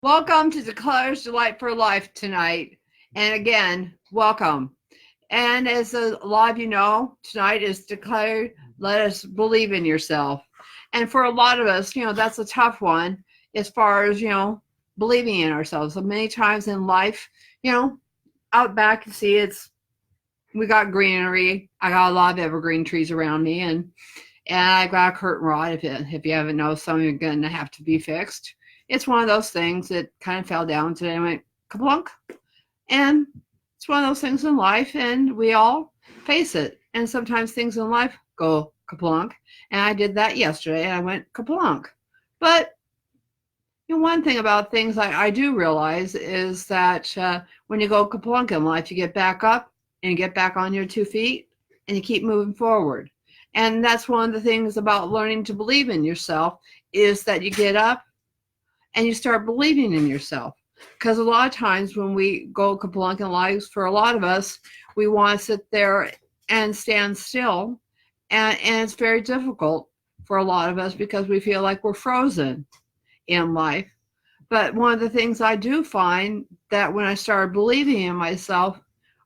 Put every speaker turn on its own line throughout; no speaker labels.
Welcome to Declutters Delight for Life tonight. And again, welcome. And as a lot of you know, tonight is declared, let us believe in yourself. And for a lot of us, that's a tough one as far as, believing in ourselves. So many times in life, out back, you see we got greenery. I got a lot of evergreen trees around me, and I got a curtain rod. If you haven't noticed, some are going to have to be fixed. It's one of those things that kind of fell down today and went kaplunk. And it's one of those things in life, and we all face it. And sometimes things in life go kaplunk. And I did that yesterday, and I went kaplunk. But one thing about things I do realize is that when you go kaplunk in life, you get back up and you get back on your 2 feet and you keep moving forward. And that's one of the things about learning to believe in yourself is that you get up and you start believing in yourself. Because a lot of times when we go kaplunk in life, for a lot of us, we want to sit there and stand still. And it's very difficult for a lot of us because we feel like we're frozen in life. But one of the things I do find that when I started believing in myself,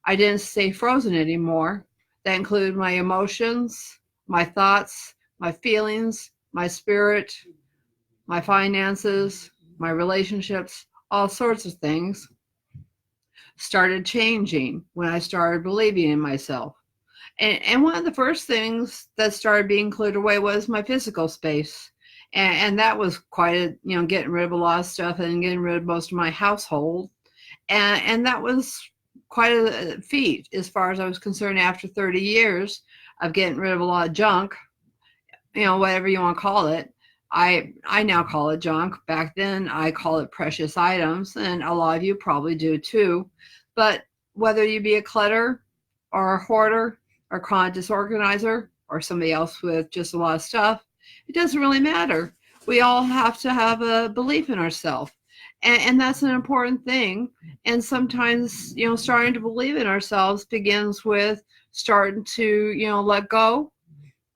I didn't stay frozen anymore. That included my emotions, my thoughts, my feelings, my spirit, my finances, my relationships, all sorts of things started changing when I started believing in myself. And one of the first things that started being cleared away was my physical space. And that was quite getting rid of a lot of stuff and getting rid of most of my household. And that was quite a feat as far as I was concerned after 30 years of getting rid of a lot of junk, whatever you want to call it. I now call it junk. Back then, I call it precious items, and a lot of you probably do too. But whether you be a clutter or a hoarder or chronic disorganizer or somebody else with just a lot of stuff, it doesn't really matter. We all have to have a belief in ourselves. And that's an important thing. And sometimes, starting to believe in ourselves begins with starting to, let go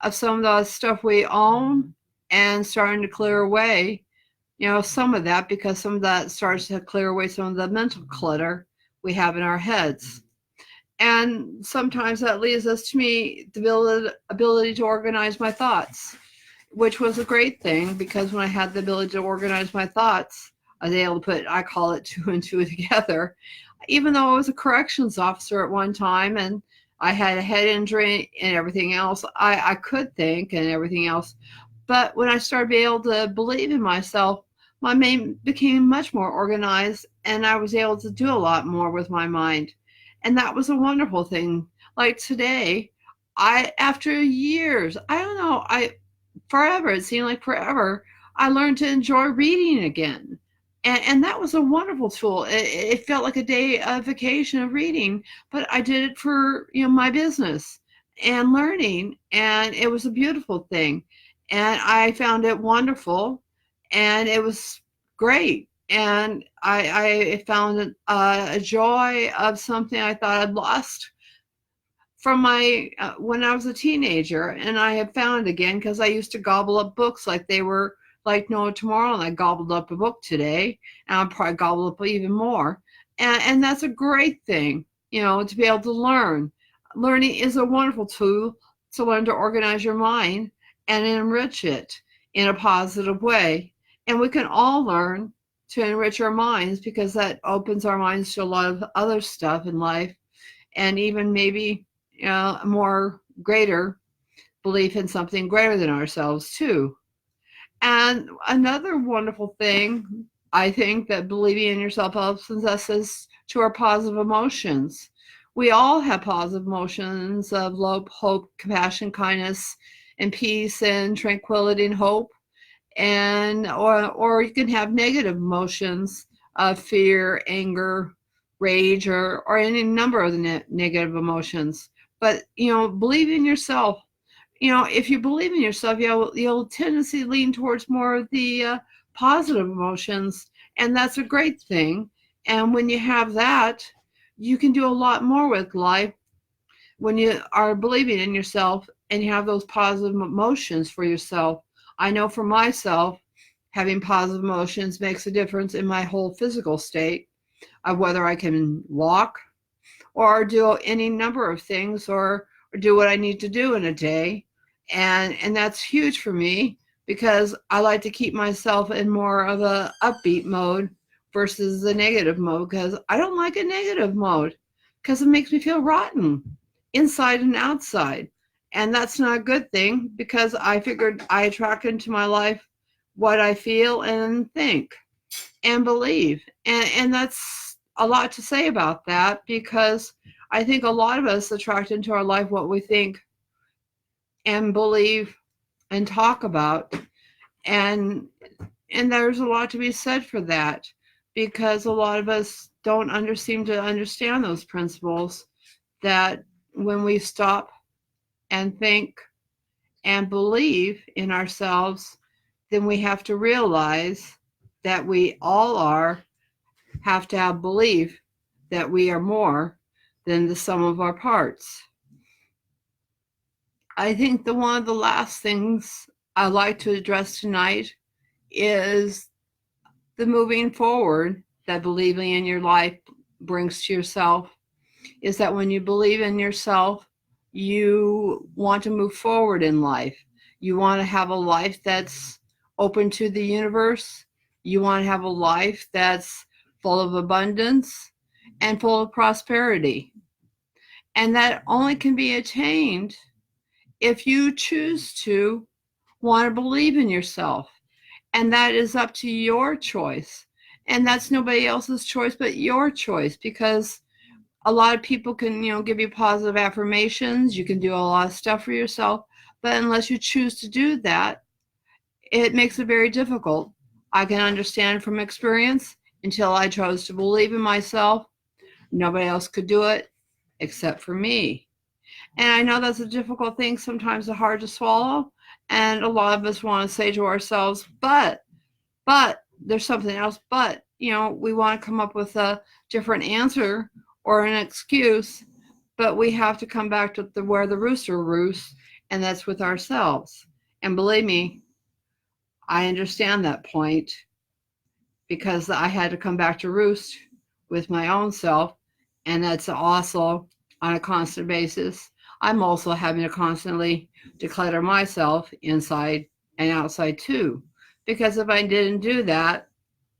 of some of the stuff we own and starting to clear away, some of that, because some of that starts to clear away some of the mental clutter we have in our heads. And sometimes that leads us to me the ability to organize my thoughts, which was a great thing because when I had the ability to organize my thoughts, I was able to put, I call it 2 and 2 together. Even though I was a corrections officer at one time and I had a head injury and everything else, I could think and everything else. But when I started being able to believe in myself, my mind became much more organized and I was able to do a lot more with my mind. And that was a wonderful thing. Like today, after years, I don't know, forever, it seemed like forever, I learned to enjoy reading again. And that was a wonderful tool. It felt like a day of vacation of reading, but I did it for, my business and learning. And it was a beautiful thing. And I found it wonderful and it was great. And I found a joy of something I thought I'd lost from my when I was a teenager, and I have found it again because I used to gobble up books like they were like no tomorrow, and I gobbled up a book today, and I'll probably gobble up even more. And that's a great thing, to be able to learn. Learning is a wonderful tool to learn to organize your mind and enrich it in a positive way. And we can all learn to enrich our minds because that opens our minds to a lot of other stuff in life, and even maybe a more greater belief in something greater than ourselves too. And another wonderful thing, I think, that believing in yourself helps us is to our positive emotions. We all have positive emotions of love, hope, compassion, kindness, and peace, and tranquility and hope. And or you can have negative emotions of fear, anger, rage, or any number of the negative emotions. But believe in yourself. If you believe in yourself, you'll tendency lean towards more of the positive emotions, and that's a great thing. And when you have that, you can do a lot more with life when you are believing in yourself and you have those positive emotions for yourself. I know for myself, Having positive emotions makes a difference in my whole physical state of whether I can walk or do any number of things or do what I need to do in a day. And that's huge for me because I like to keep myself in more of a upbeat mode versus the negative mode because I don't like a negative mode because it makes me feel rotten inside and outside. And that's not a good thing because I figured I attract into my life what I feel and think and believe. And that's a lot to say about that because I think a lot of us attract into our life what we think and believe and talk about. And there's a lot to be said for that because a lot of us don't seem to understand those principles that when we stop and think and believe in ourselves, then we have to realize that we all have to have belief that we are more than the sum of our parts. I think one of the last things I'd like to address tonight is the moving forward that believing in your life brings to yourself. Is that when you believe in yourself, you want to move forward in life. You want to have a life that's open to the universe. You want to have a life that's full of abundance and full of prosperity. And that only can be attained if you choose to want to believe in yourself. And that is up to your choice. And that's nobody else's choice but your choice, because a lot of people can, give you positive affirmations. You can do a lot of stuff for yourself, but unless you choose to do that, it makes it very difficult. I can understand from experience, until I chose to believe in myself, nobody else could do it except for me. And I know that's a difficult thing, sometimes it's hard to swallow. And a lot of us want to say to ourselves, but there's something else, but, we want to come up with a different answer or an excuse, but we have to come back to where the rooster roosts, and that's with ourselves. And believe me, I understand that point because I had to come back to roost with my own self, and that's also on a constant basis. I'm also having to constantly declutter myself inside and outside too, because if I didn't do that,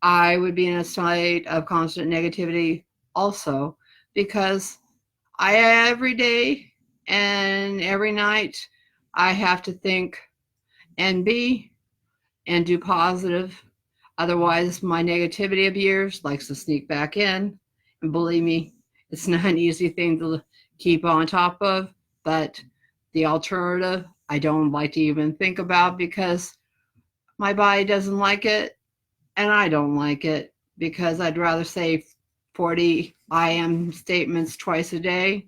I would be in a state of constant negativity also, because every day and every night I have to think and be and do positive. Otherwise, my negativity of years likes to sneak back in. And believe me, it's not an easy thing to keep on top of, but the alternative I don't like to even think about because my body doesn't like it and I don't like it, because I'd rather say 40 I am statements twice a day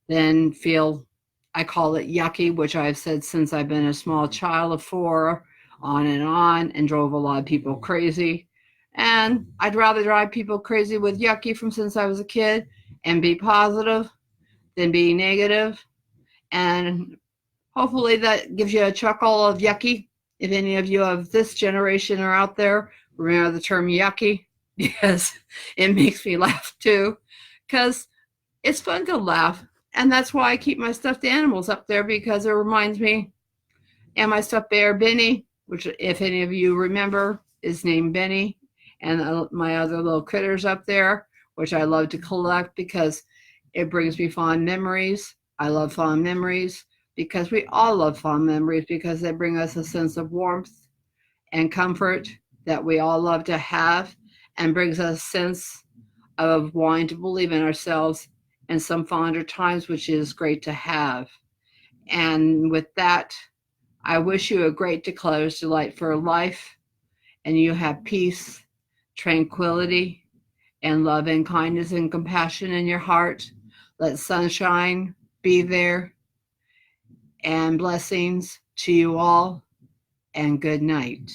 than feel, I call it yucky, which I've said since I've been a small child of 4 on, and drove a lot of people crazy. And I'd rather drive people crazy with yucky from since I was a kid and be positive than be negative. And hopefully that gives you a chuckle of yucky. If any of you of this generation are out there, remember the term yucky, because it makes me laugh too, because it's fun to laugh. And that's why I keep my stuffed animals up there, because it reminds me, and my stuffed bear Benny, which if any of you remember is named Benny, and my other little critters up there, which I love to collect because it brings me fond memories. I love fond memories because we all love fond memories, because they bring us a sense of warmth and comfort that we all love to have, and brings us a sense of wanting to believe in ourselves in some fonder times, which is great to have. And with that, I wish you a great Declutter's Delight for life, and you have peace, tranquility, and love and kindness and compassion in your heart. Let sunshine be there, and blessings to you all, and good night.